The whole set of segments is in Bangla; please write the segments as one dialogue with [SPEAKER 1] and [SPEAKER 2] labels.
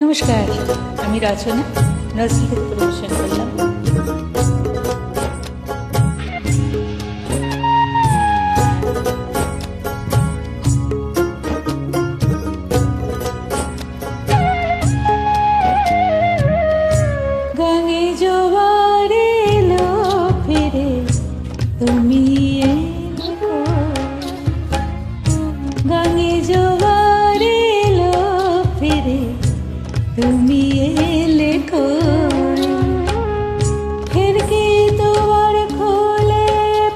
[SPEAKER 1] नमस्कार আমি রচনা নজরুল থেকে পরিবেশন করলাম। গাঙে জোয়ার এলো ফিরে তুমি এলো, গাঙে জোয়ার এলো ফিরে তুমি এলে কই, খিড়কি দুয়ার খোলে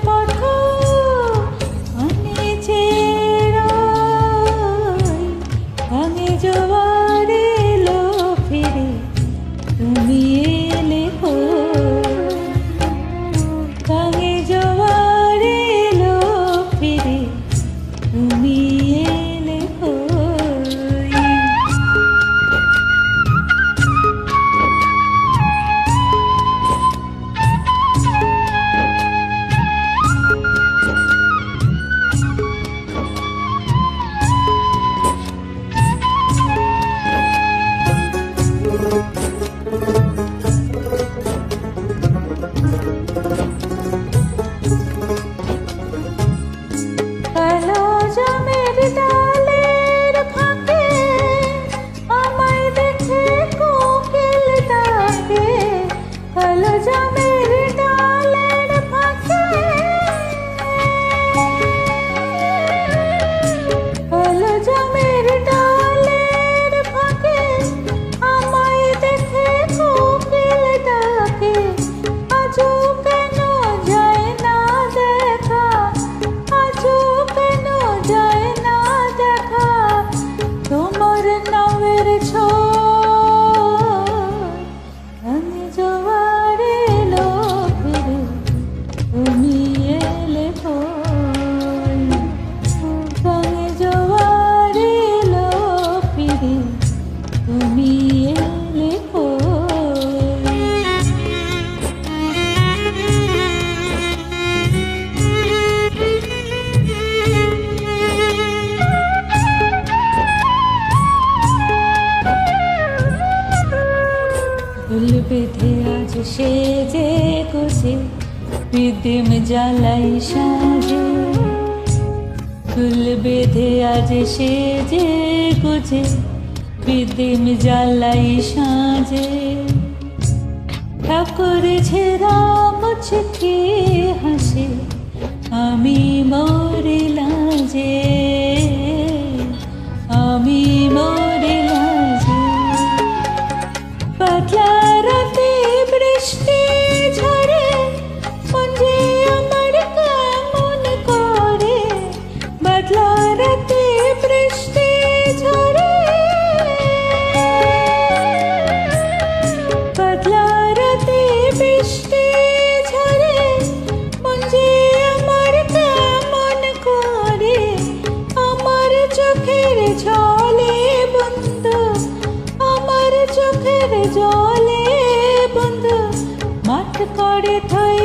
[SPEAKER 1] পথ আনেছে রয়, গাঙে জোয়ার এলো ফিরে তুমি এলে কই, গাঙে জোয়ার এলো ফিরে তুমি এলে কই। ফুল বেঁধে আজ সেজে গুজে রিদিম জ্বালাই সাজে, ফুল বেঁধে আজ সেজে গুজে রিদিম জ্বালাই সাজে, ঠাকুর ছেড়া মুচকি হাসে আমি মরে লাজে, আমি মরে লাজে। পাতলা রাতে বৃষ্টি ঝরে মন যে আমার কেমন করে, পাতলা রাতে বৃষ্টি ঝরে, পাতলা রাতে বৃষ্টি ঝরে মন যে আমার কেমন করে, আমার চোখের জলে বন্ধু, আমার চোখের জলে বন্ধু মাঠ করে থই